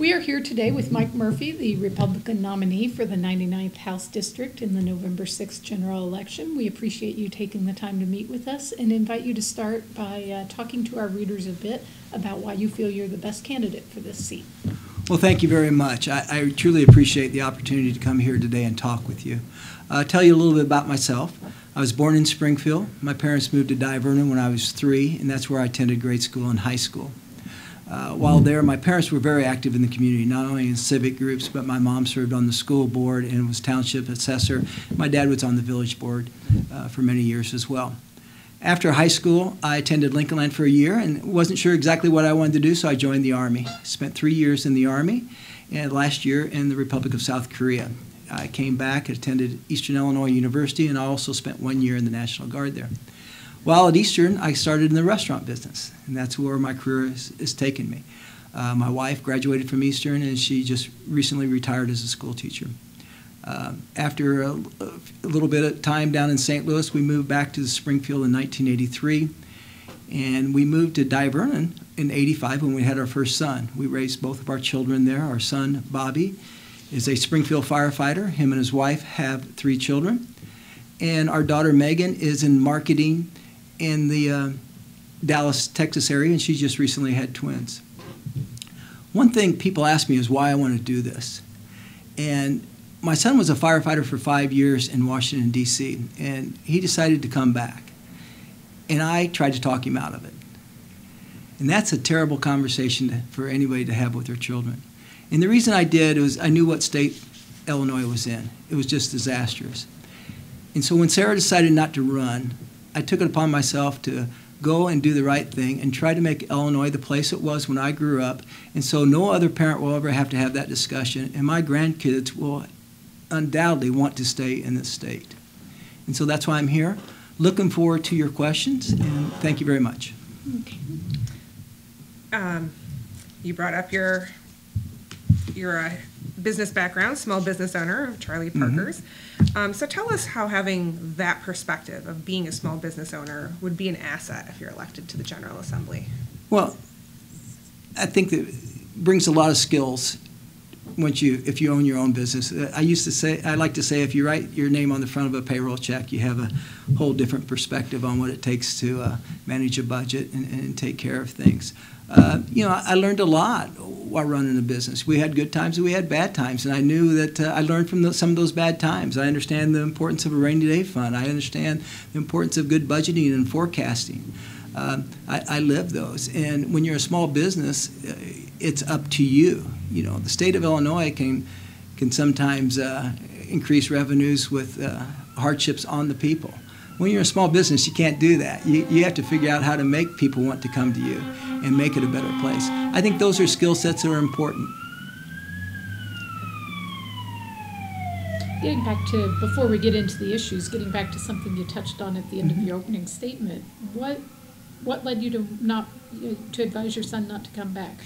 We are here today with Mike Murphy, the Republican nominee for the 99th House District in the November 6th general election. We appreciate you taking the time to meet with us and invite you to start by talking to our readers a bit about why you feel you're the best candidate for this seat. Well, thank you very much. I truly appreciate the opportunity to come here today and talk with you. I'll tell you a little bit about myself. I was born in Springfield. My parents moved to Vernon when I was 3, and that's where I attended grade school and high school. While there, my parents were very active in the community, not only in civic groups, but my mom served on the school board and was township assessor. My dad was on the village board for many years as well. After high school, I attended Lincoln Land for a year and wasn't sure exactly what I wanted to do, so I joined the Army. I spent 3 years in the Army and last year in the Republic of South Korea. I came back, attended Eastern Illinois University, and I also spent 1 year in the National Guard there. While at Eastern, I started in the restaurant business, and that's where my career has taken me. My wife graduated from Eastern, and she just recently retired as a school teacher. After a little bit of time down in St. Louis, we moved back to Springfield in 1983, and we moved to Vernon in '85 when we had our first son. We raised both of our children there. Our son, Bobby, is a Springfield firefighter. Him and his wife have 3 children. And our daughter, Megan, is in marketing in the Dallas, Texas area, and she just recently had twins. One thing people ask me is why I want to do this. And my son was a firefighter for 5 years in Washington, D.C., and he decided to come back. And I tried to talk him out of it. And that's a terrible conversation for anybody to have with their children. And the reason I did was I knew what state Illinois was in. It was just disastrous. And so when Sarah decided not to run, I took it upon myself to go and do the right thing and try to make Illinois the place it was when I grew up. And so no other parent will ever have to have that discussion. And my grandkids will undoubtedly want to stay in this state. And so that's why I'm here. Looking forward to your questions, and thank you very much. Okay. You brought up your business background, small business owner of Charlie Parker's. So tell us how having that perspective of being a small business owner would be an asset if you're elected to the General Assembly. Well, I think that brings a lot of skills if you own your own business. I like to say if you write your name on the front of a payroll check, you have a whole different perspective on what it takes to manage a budget and take care of things. I learned a lot while running a business. We had good times and we had bad times, and I knew that I learned from some of those bad times. I understand the importance of a rainy day fund. I understand the importance of good budgeting and forecasting. I live those. And when you're a small business, it's up to you. The state of Illinois can sometimes increase revenues with hardships on the people. When you're a small business, you can't do that. You have to figure out how to make people want to come to you and make it a better place. I think those are skill sets that are important. Getting back to, before we get into the issues, getting back to something you touched on at the end of your opening statement, what led you to advise your son not to come back?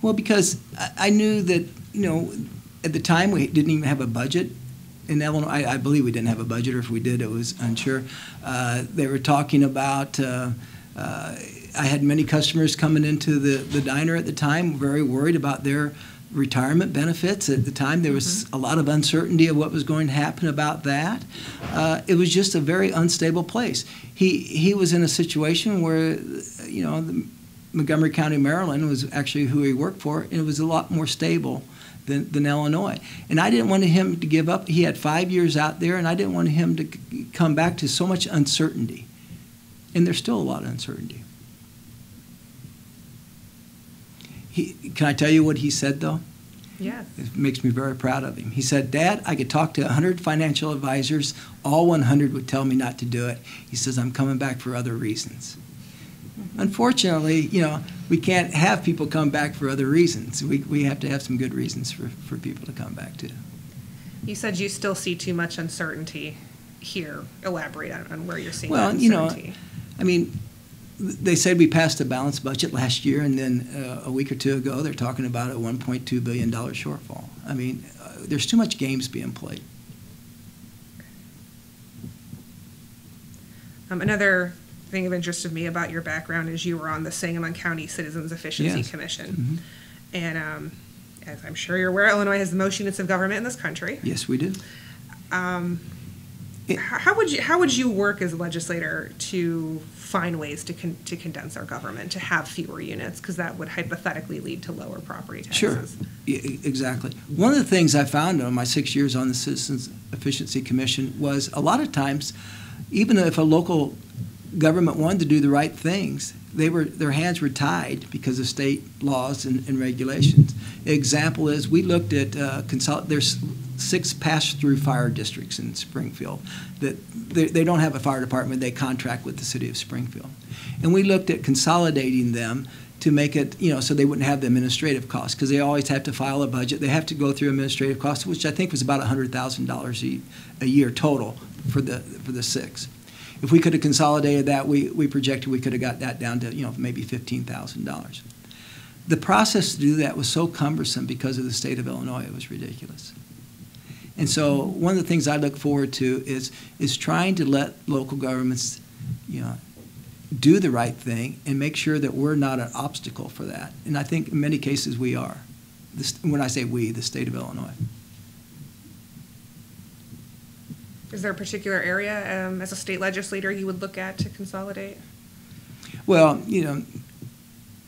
Well, because I knew that, at the time we didn't even have a budget in Illinois. I believe we didn't have a budget, or if we did, it was unsure. They were talking about, I had many customers coming into the diner at the time, very worried about their retirement benefits. At the time, there was a lot of uncertainty of what was going to happen about that. It was just a very unstable place. He was in a situation where, Montgomery County, Maryland was actually who he worked for, and it was a lot more stable than Illinois. And I didn't want him to give up. He had 5 years out there, and I didn't want him to come back to so much uncertainty. And there's still a lot of uncertainty. Can I tell you what he said, though? Yes. It makes me very proud of him. He said, "Dad, I could talk to 100 financial advisors. All 100 would tell me not to do it." He says, "I'm coming back for other reasons." Unfortunately, we can't have people come back for other reasons. We have to have some good reasons for people to come back to. You said you still see too much uncertainty here. Elaborate on where you're seeing that uncertainty. They said we passed a balanced budget last year, and then a week or two ago, they're talking about a $1.2 billion shortfall. There's too much games being played. Another thing of interest to me about your background is you were on the Sangamon County Citizens Efficiency Commission. And as I'm sure you're aware, Illinois has the most units of government in this country. Yes, we do. How would you work as a legislator to find ways to condense our government, to have fewer units, because that would hypothetically lead to lower property taxes? Sure, exactly. One of the things I found in my 6 years on the Citizens Efficiency Commission was a lot of times, even if a local government wanted to do the right things, their hands were tied because of state laws and regulations. Example is, we looked at there's 6 pass-through fire districts in Springfield that they don't have a fire department. They contract with the city of Springfield, and we looked at consolidating them to make it, so they wouldn't have the administrative costs, because they always have to file a budget. They have to go through administrative costs, which I think was about $100,000 a year total for the 6. If we could have consolidated that, we projected we could have got that down to maybe $15,000. The process to do that was so cumbersome because of the state of Illinois. It was ridiculous. And so one of the things I look forward to is trying to let local governments do the right thing and make sure that we're not an obstacle for that. And I think in many cases we are. When I say we, the state of Illinois. Is there a particular area as a state legislator you would look at to consolidate? Well,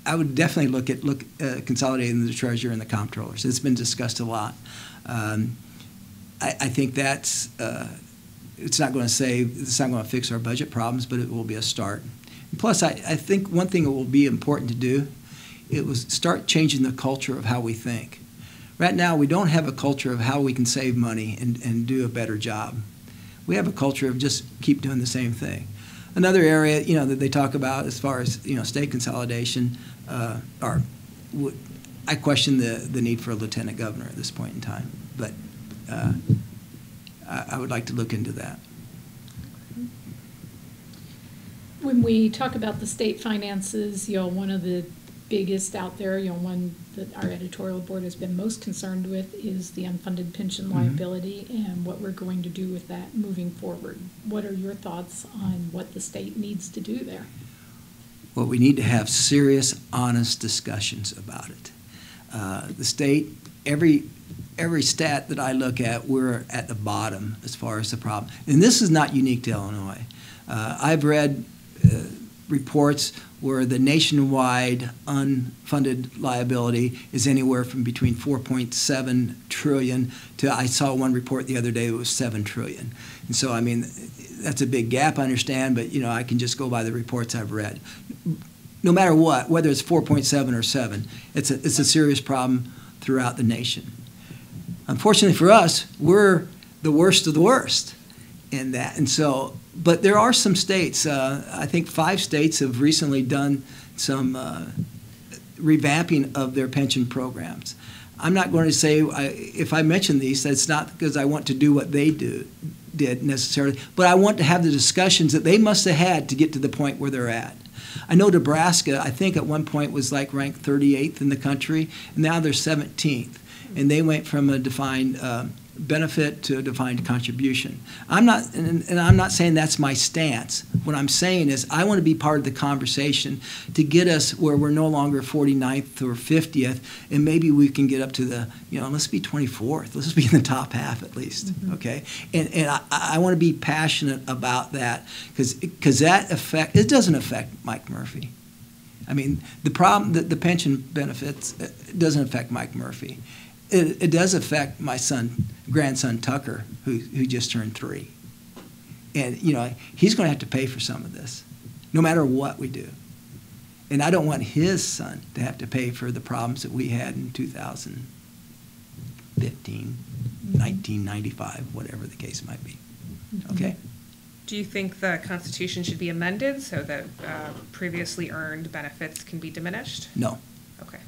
I would definitely look at consolidating the treasurer and the comptrollers. It's been discussed a lot. I think that's it's not going to fix our budget problems, but it will be a start. And plus, I think one thing that will be important to do, it was start changing the culture of how we think. Right now, we don't have a culture of how we can save money and do a better job. We have a culture of just keep doing the same thing. Another area, that they talk about as far as, state consolidation, I question the need for a lieutenant governor at this point in time. But I would like to look into that. When we talk about the state finances, one of the biggest out there, one that our editorial board has been most concerned with is the unfunded pension liability and what we're going to do with that moving forward. What are your thoughts on what the state needs to do there? Well, we need to have serious, honest discussions about it. The state, every stat that I look at, we're at the bottom as far as the problem. And this is not unique to Illinois. I've read reports where the nationwide unfunded liability is anywhere from between 4.7 trillion to, I saw one report the other day, it was 7 trillion. And so, that's a big gap, I understand, but, I can just go by the reports I've read. No matter what, whether it's 4.7 or 7, it's a serious problem throughout the nation. Unfortunately for us, we're the worst of the worst in that. And so, but there are some states, I think 5 states have recently done some revamping of their pension programs. I'm not going to say, if I mention these, that's not because I want to do what they did necessarily, but I want to have the discussions that they must have had to get to the point where they're at. I know Nebraska, I think at one point was ranked 38th in the country, and now they're 17th. And they went from a defined benefit to a defined contribution. I'm not saying that's my stance. What I'm saying is I want to be part of the conversation to get us where we're no longer 49th or 50th, and maybe we can get up to the, let's be 24th. Let's be in the top half at least, okay? And I want to be passionate about that because it doesn't affect Mike Murphy. The problem that the pension benefits doesn't affect Mike Murphy. It does affect my grandson Tucker, who just turned 3. And, he's going to have to pay for some of this, no matter what we do. And I don't want his son to have to pay for the problems that we had in 2015, 1995, whatever the case might be. Okay? Do you think the Constitution should be amended so that previously earned benefits can be diminished? No. Okay.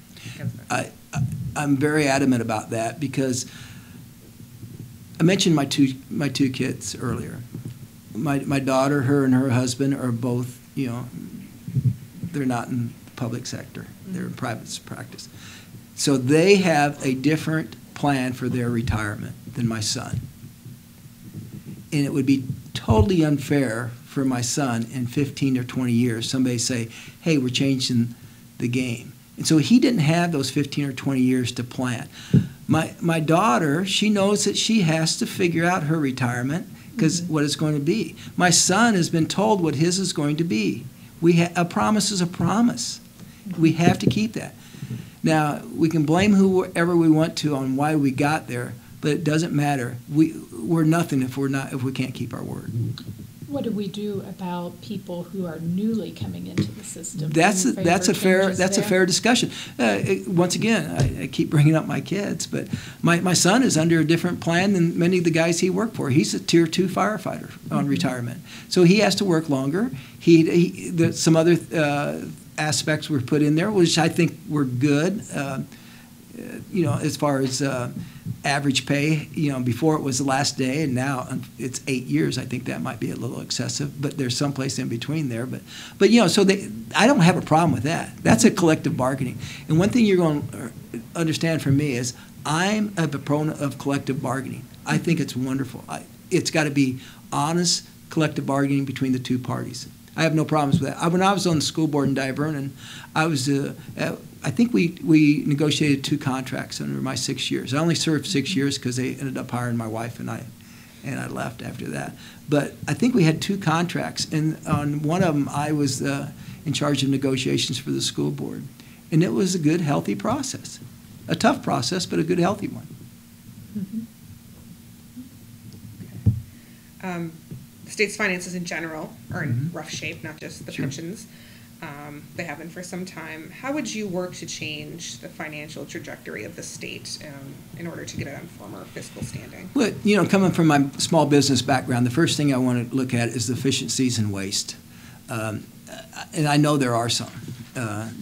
I'm very adamant about that because I mentioned my two kids earlier. My daughter, her and her husband are both, they're not in the public sector. They're in private practice. So they have a different plan for their retirement than my son. And it would be totally unfair for my son in 15 or 20 years, somebody say, hey, we're changing the game. And so he didn't have those 15 or 20 years to plan. My daughter, she knows that she has to figure out her retirement because what it's going to be. My son has been told what his is going to be. A promise is a promise. We have to keep that. Now, we can blame whoever we want to on why we got there, but it doesn't matter. We're nothing if we can't keep our word. What do we do about people who are newly coming into the system? That's a fair discussion. Once again, I keep bringing up my kids, but my son is under a different plan than many of the guys he worked for. He's a Tier 2 firefighter on retirement, so he has to work longer. Some other aspects were put in there, which I think were good. As far as average pay, before it was the last day, and now it's 8 years. I think that might be a little excessive, but there's some place in between there. But so I don't have a problem with that. That's a collective bargaining. And one thing you're going to understand from me is I'm a proponent of collective bargaining. I think it's wonderful. It's got to be honest collective bargaining between the two parties. I have no problems with that. When I was on the school board in Divernon, I think we negotiated 2 contracts under my 6 years. I only served 6 years because they ended up hiring my wife, and I left after that. But I think we had 2 contracts, and on one of them I was in charge of negotiations for the school board. And it was a good, healthy process. A tough process, but a good, healthy one. The state's finances in general are in rough shape, not just the pensions. They have been for some time. How would you work to change the financial trajectory of the state in order to get it on former fiscal standing? Well, coming from my small business background, the first thing I want to look at is the efficiencies and waste. And I know there are some.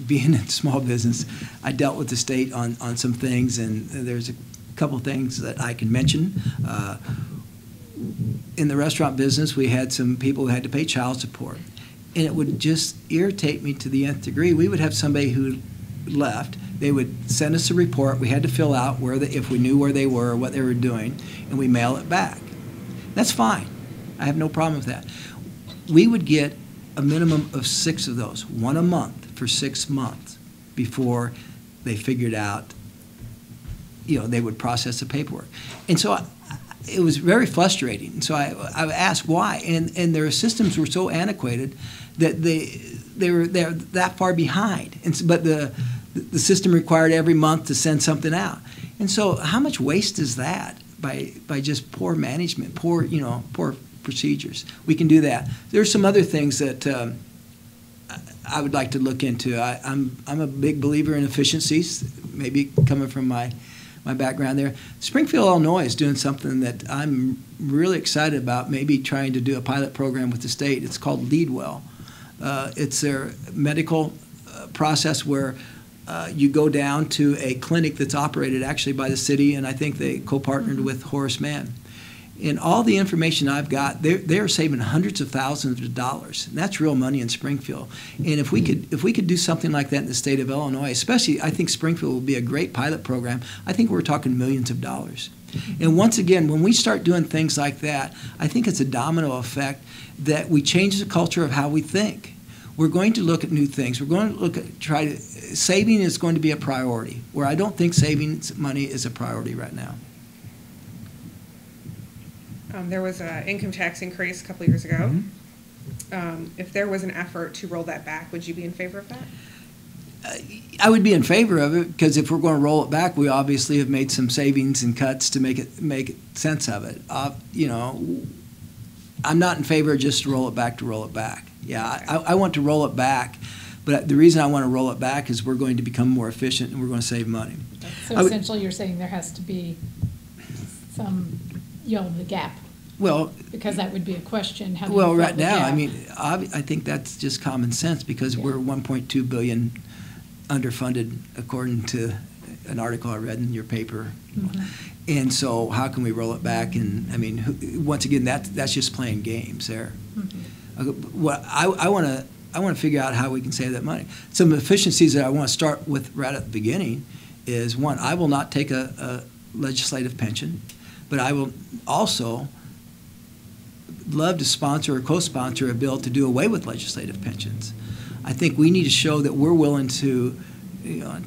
Being in small business, I dealt with the state on some things, and there's a couple things that I can mention. In the restaurant business, we had some people who had to pay child support. And it would just irritate me to the nth degree. We would have somebody who left. They would send us a report. We had to fill out if we knew where they were or what they were doing, and we mail it back. That's fine. I have no problem with that. We would get a minimum of 6 of those, 1 a month for 6 months before they figured out, they would process the paperwork. And so it was very frustrating. And so I asked why, and their systems were so antiquated that they're that far behind. But the system required every month to send something out. And so how much waste is that by just poor management, poor procedures? We can do that. There's some other things that I would like to look into. I'm a big believer in efficiencies, maybe coming from my background there. Springfield, Illinois is doing something that I'm really excited about, maybe trying to do a pilot program with the state. It's called LeadWell. It's their medical process where you go down to a clinic that's operated actually by the city, and I think they co-partnered with Horace Mann. And all the information I've got, they're saving hundreds of thousands of dollars. And that's real money in Springfield. And if we could do something like that in the state of Illinois, especially, I think Springfield will be a great pilot program. I think we're talking millions of dollars. And once again, when we start doing things like that, I think it's a domino effect that we change the culture of how we think. We're going to look at new things. We're going to look at saving is going to be a priority, where I don't think saving money is a priority right now. There was an income tax increase a couple of years ago. If there was an effort to roll that back, would you be in favor of that? I would be in favor of it, because if we're going to roll it back, we obviously have made some savings and cuts to make sense of it. I'm not in favor of just to roll it back. Yeah, I want to roll it back, but the reason I want to roll it back is we're going to become more efficient and we're going to save money. So essentially, you're saying there has to be some, the gap. Well, because that would be a question. How do well, you fill right the now, gap? I mean, I think that's just common sense, because we're $1.2 billion underfunded, according to an article I read in your paper. And so, how can we roll it back? And I mean, once again, that's just playing games there. What I want to figure out how we can save that money. Some efficiencies that I want to start with right at the beginning is, one, I will not take a legislative pension, but I will also love to sponsor or co-sponsor a bill to do away with legislative pensions. I think we need to show that we're willing to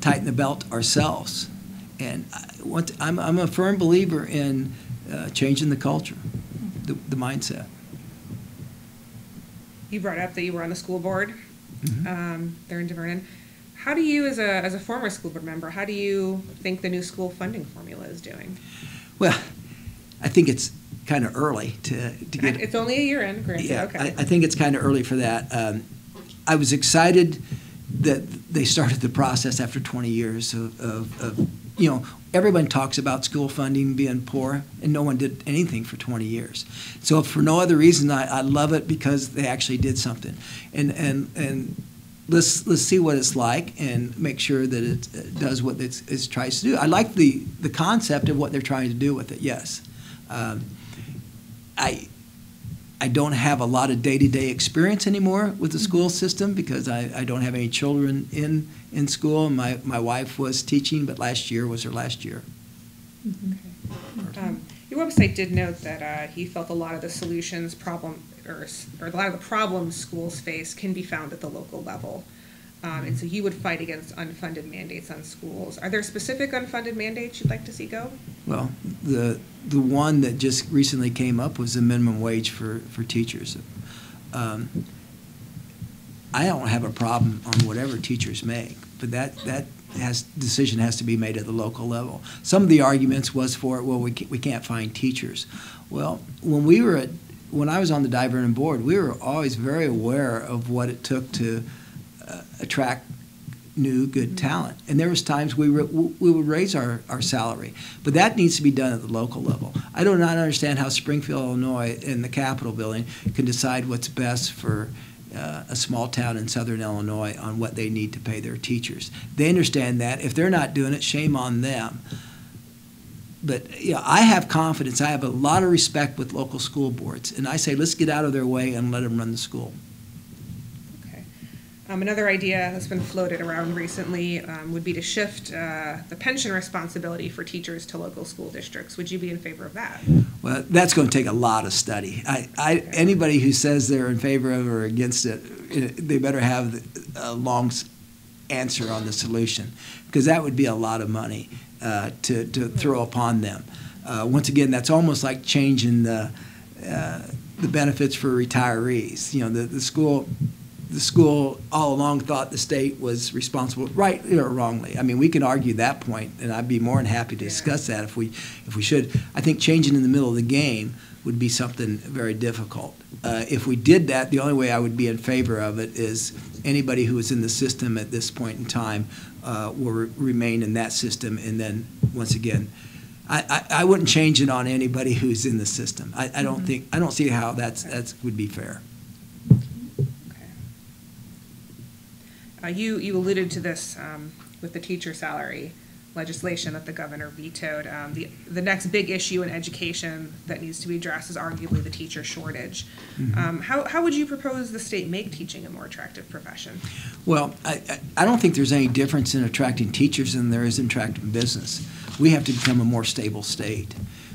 tighten the belt ourselves. And I'm a firm believer in changing the culture, the mindset. You brought up that you were on the school board there in Vernon. How do you, as a former school board member, how do you think the new school funding formula is doing? Well, I think it's kind of early to get. It's only a year in, granted. Yeah, Okay. I think it's kind of early for that. I was excited that they started the process after 20 years of everyone talks about school funding being poor, and no one did anything for 20 years. So for no other reason, I love it because they actually did something. And let's see what it's like and make sure that it does what it tries to do. I like the concept of what they're trying to do with it, yes. I don't have a lot of day-to-day experience anymore with the school system because I don't have any children in school. My wife was teaching, but last year was her last year. Your website did note that he felt a lot of the solutions or a lot of the problems schools face can be found at the local level. And so you would fight against unfunded mandates on schools. Are there specific unfunded mandates you'd like to see go? Well, the one that just recently came up was the minimum wage for teachers. I don't have a problem on whatever teachers make, but that decision has to be made at the local level. Some of the arguments was for, well, we can't find teachers. Well, when I was on the Vernon board, we were always very aware of what it took to attract new, good talent. And there was times we would raise our salary. But that needs to be done at the local level. I do not understand how Springfield, Illinois, in the Capitol building can decide what's best for a small town in southern Illinois on what they need to pay their teachers. They understand that. If they're not doing it, shame on them. But I have confidence. I have a lot of respect with local school boards. And I say, let's get out of their way and let them run the school. Another idea that's been floated around recently would be to shift the pension responsibility for teachers to local school districts. Would you be in favor of that? Well, that's going to take a lot of study. Anybody who says they're in favor of or against it, they better have a long answer on the solution, because that would be a lot of money to throw upon them. Once again, that's almost like changing the benefits for retirees. The school all along thought the state was responsible, right or wrongly. I mean, we can argue that point, and I'd be more than happy to discuss that if we should. I think changing in the middle of the game would be something very difficult. If we did that, the only way I would be in favor of it is anybody who is in the system at this point in time will remain in that system, and then once again, I wouldn't change it on anybody who's in the system. I don't see how that would be fair. You alluded to this with the teacher salary legislation that the governor vetoed. The next big issue in education that needs to be addressed is arguably the teacher shortage. How would you propose the state make teaching a more attractive profession? Well, I don't think there's any difference in attracting teachers than there is in attracting business. We have to become a more stable state.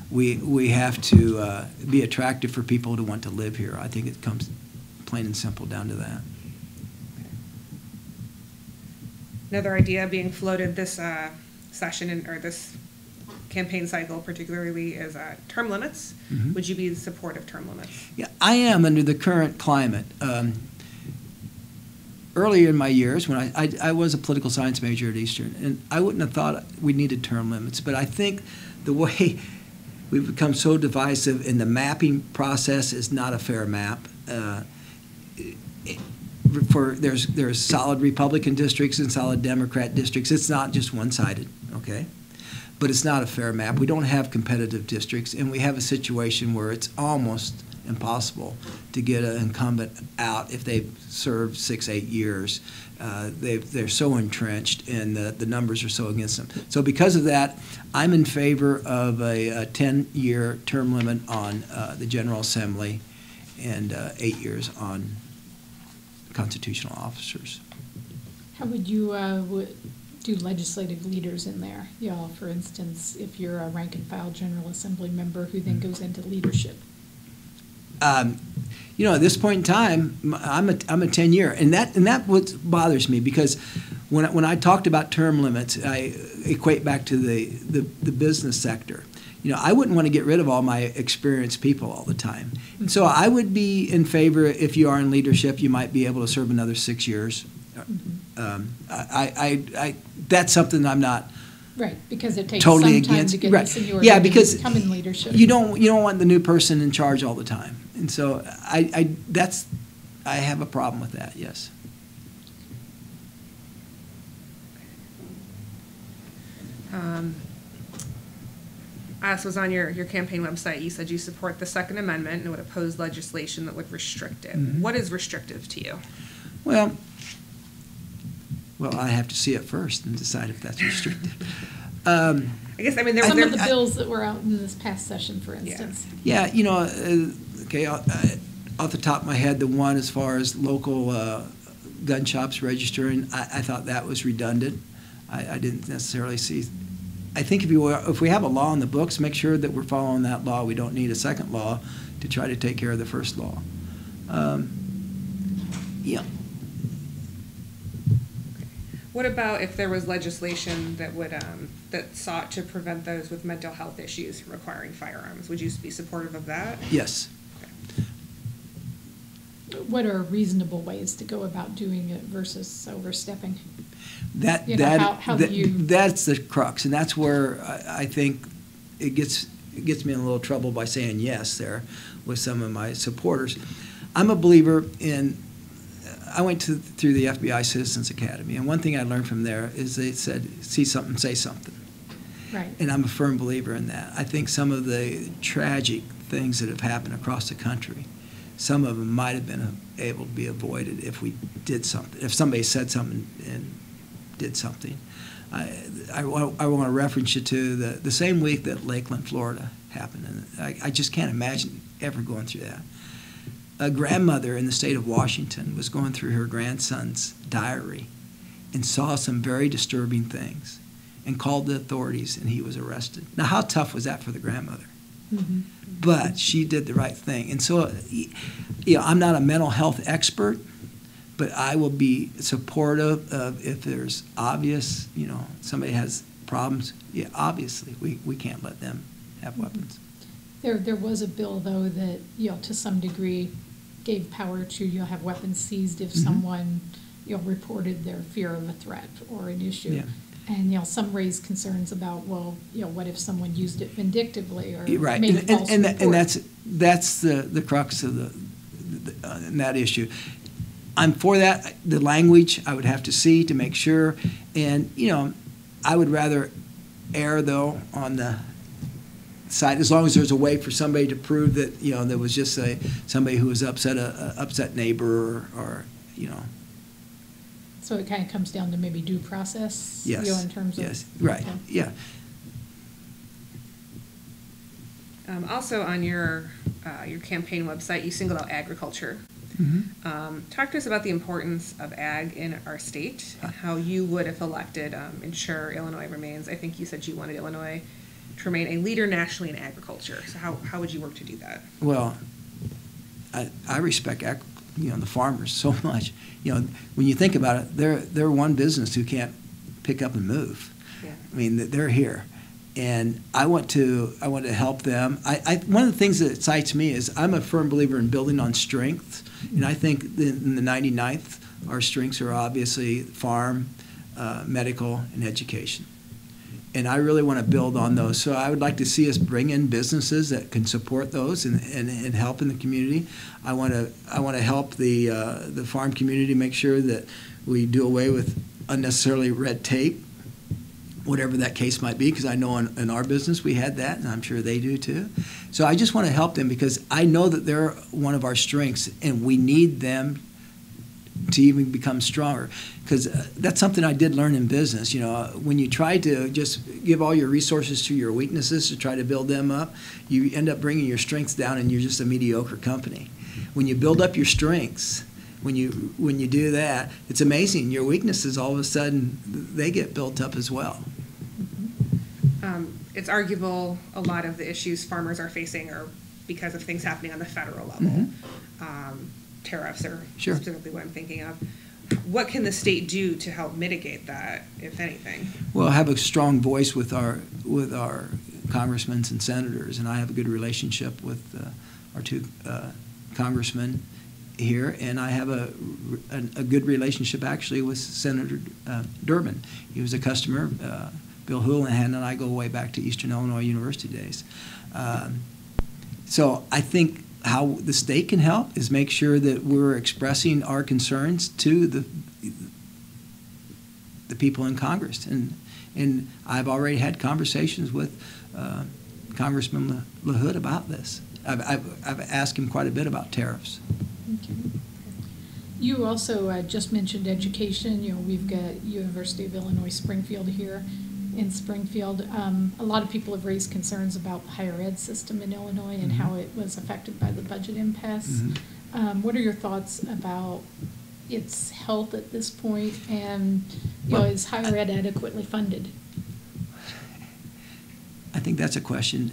We have to be attractive for people to want to live here. I think it comes plain and simple down to that. Another idea being floated this session or this campaign cycle particularly is term limits. Would you be in support of term limits? Yeah, I am under the current climate. Earlier in my years, when I was a political science major at Eastern, and I wouldn't have thought we needed term limits, but I think the way we've become so divisive in the mapping process is not a fair map. There's solid Republican districts and solid Democrat districts. It's not just one-sided, okay? But it's not a fair map. We don't have competitive districts, and we have a situation where it's almost impossible to get an incumbent out if they've served 6-8 years. They're so entrenched, and the numbers are so against them. So because of that, I'm in favor of a 10-year term limit on the General Assembly and 8 years on constitutional officers. How would you do legislative leaders in there? For instance, if you're a rank and file General Assembly member who then goes into leadership. At this point in time, I'm a 10-year, and that what bothers me, because When I talked about term limits, I equate back to the business sector. I wouldn't want to get rid of all my experienced people all the time. And so I would be in favor, if you are in leadership, you might be able to serve another 6 years. That's something I'm not Right, because it takes totally some time against. to get Right. the seniority Yeah, to because come in leadership. you don't want the new person in charge all the time. And so I have a problem with that, yes. This was on your campaign website. You said you support the Second Amendment and would oppose legislation that would restrict it. Mm-hmm. What is restrictive to you? Well, I have to see it first and decide if that's restricted. I guess, there Some there, of the bills that were out in this past session, for instance. Yeah, okay, off the top of my head, the one as far as local gun shops registering, I thought that was redundant. I didn't necessarily see. I think if we have a law in the books, make sure that we're following that law. We don't need a second law to try to take care of the first law. Yeah. What about if there was legislation that would that sought to prevent those with mental health issues from acquiring firearms? Would you be supportive of that? Yes. What are reasonable ways to go about doing it versus overstepping? That's the crux, and that's where I think it gets me in a little trouble by saying yes there with some of my supporters. I'm a believer in. I went through the FBI Citizens Academy, and one thing I learned from there is they said, "See something, say something." Right. And I'm a firm believer in that. I think some of the tragic things that have happened across the country, some of them might have been able to be avoided if we did something. If somebody said something and did something. I want to reference you to the same week that Lakeland, Florida happened. And I just can't imagine ever going through that. A grandmother in the state of Washington was going through her grandson's diary and saw some very disturbing things and called the authorities, and he was arrested. Now, how tough was that for the grandmother? Mm-hmm. But she did the right thing. And so, I'm not a mental health expert, but I will be supportive of if there's obvious, somebody has problems. Yeah, obviously, we can't let them have weapons. There was a bill, though, that, to some degree gave power to, have weapons seized if someone, reported their fear of a threat or an issue. Yeah. And, some raised concerns about, what if someone used it vindictively or right. made a false report? And that's the crux of that issue. I'm for that. The language I would have to see to make sure. And, I would rather err, though, on the side, as long as there's a way for somebody to prove that, there was just somebody who was upset neighbor or. So it kind of comes down to maybe due process? Yes. In terms of. Yes, right, okay. Yeah. Also on your campaign website, you singled out agriculture. Mm-hmm. Talk to us about the importance of ag in our state and how you would, if elected, ensure Illinois remains. I think you said you wanted Illinois to remain a leader nationally in agriculture. So how would you work to do that? Well, I respect the farmers so much. When you think about it, they're one business who can't pick up and move. Yeah. I mean, they're here. And I want to help them. One of the things that excites me is I'm a firm believer in building on strength. And I think in the 99th, our strengths are obviously farm, medical, and education. And I really want to build on those. So I would like to see us bring in businesses that can support those and help in the community. I want to help the farm community make sure that we do away with unnecessarily red tape, whatever that case might be, because I know in our business we had that, and I'm sure they do too. So I just want to help them because I know that they're one of our strengths, and we need them to even become stronger. Because that's something I did learn in business. When you try to just give all your resources to your weaknesses to try to build them up, you end up bringing your strengths down, and you're just a mediocre company. When you build up your strengths, when you do that, it's amazing. Your weaknesses, all of a sudden, they get built up as well. It's arguable a lot of the issues farmers are facing are because of things happening on the federal level. Mm-hmm. Tariffs are specifically what I'm thinking of. what can the state do to help mitigate that, if anything? Well, I have a strong voice with our congressmen and senators, and I have a good relationship with our two congressmen here, and I have a good relationship actually with Senator Durbin. He was a customer. Bill Houlihan and I go way back to Eastern Illinois University days. So I think how the state can help is make sure that we're expressing our concerns to the people in Congress. And I've already had conversations with Congressman LaHood about this. I've asked him quite a bit about tariffs. Okay. You also just mentioned education. You know, we've got University of Illinois Springfield here. In Springfield, a lot of people have raised concerns about the higher ed system in Illinois and how it was affected by the budget impasse. What are your thoughts about its health at this point, and is higher ed adequately funded? I think that's a question.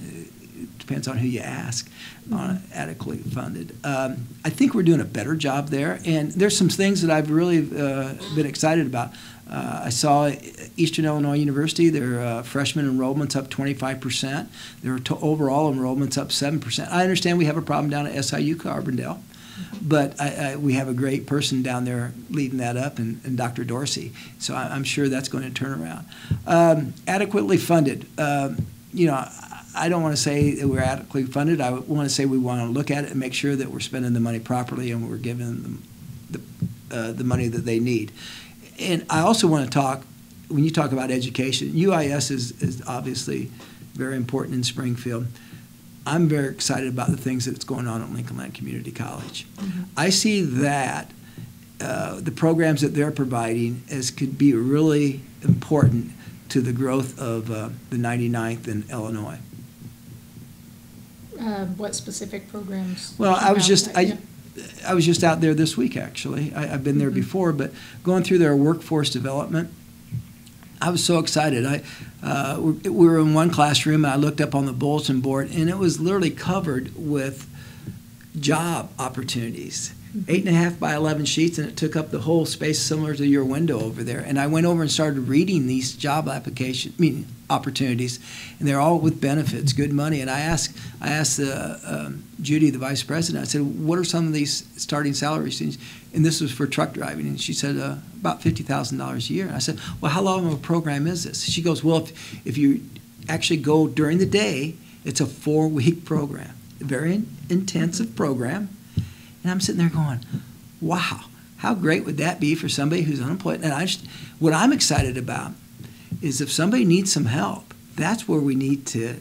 It depends on who you ask on adequately funded. I think we're doing a better job there, and there's some things that I've really been excited about. I saw Eastern Illinois University, their freshman enrollment's up 25%. Their overall enrollment's up 7%. I understand we have a problem down at SIU Carbondale, but we have a great person down there leading that up, and Dr. Dorsey. So I'm sure that's going to turn around. Adequately funded. I don't want to say that we're adequately funded. I want to say we want to look at it and make sure that we're spending the money properly and we're giving them the money that they need. And I also want to talk, when you talk about education, UIS is obviously very important in Springfield. I'm very excited about the things that's going on at Lincoln Land Community College. I see that the programs that they're providing as could be really important to the growth of the 99th in Illinois. What specific programs? Well, I was just out there this week, actually. I've been there before, but going through their workforce development, I was so excited. We were in one classroom, and I looked up on the bulletin board, and it was literally covered with job opportunities. 8.5 by 11 sheets, and it took up the whole space similar to your window over there. And I went over and started reading these job opportunities, and they're all with benefits, good money. And I asked Judy, the vice president, I said, what are some of these starting salaries? And this was for truck driving. And she said, about $50,000 a year. And I said, well, how long of a program is this? She goes, well, if you actually go during the day, it's a 4-week program, a very intensive program. And I'm sitting there going, wow, how great would that be for somebody who's unemployed? And what I'm excited about is if somebody needs some help, that's where we need to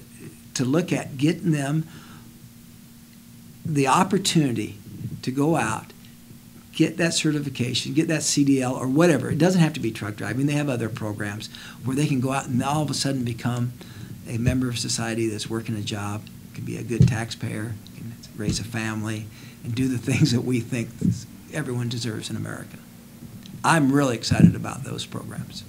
look at getting them the opportunity to go out, get that certification, get that CDL or whatever. It doesn't have to be truck driving. They have other programs where they can go out and all of a sudden become a member of society that's working a job, can be a good taxpayer, can raise a family, and do the things that we think everyone deserves in America. I'm really excited about those programs.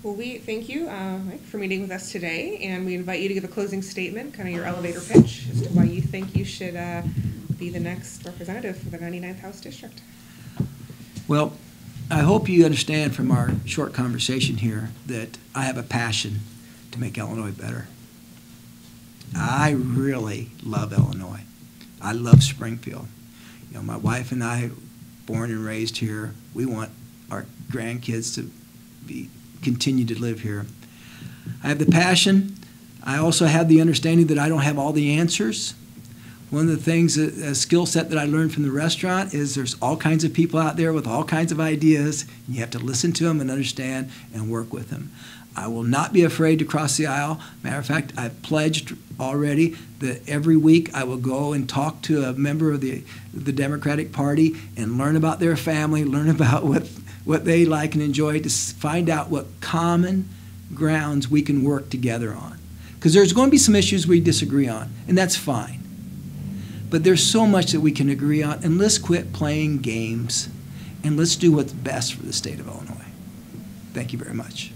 Well, we thank you, Mike, for meeting with us today, and we invite you to give a closing statement, kind of your elevator pitch, as to why you think you should be the next representative for the 99th House District. Well, I hope you understand from our short conversation here that I have a passion to make Illinois better. I really love Illinois. I love Springfield. My wife and I, born and raised here, we want our grandkids to continue to live here. I have the passion. I also have the understanding that I don't have all the answers. One of the things, a skill set that I learned from the restaurant is there's all kinds of people out there with all kinds of ideas, and you have to listen to them and understand and work with them. I will not be afraid to cross the aisle. Matter of fact, I've pledged already that every week I will go and talk to a member of the Democratic Party and learn about their family, learn about what they like and enjoy, to find out what common grounds we can work together on. Because there's going to be some issues we disagree on, and that's fine. But there's so much that we can agree on, and let's quit playing games, and let's do what's best for the state of Illinois. Thank you very much.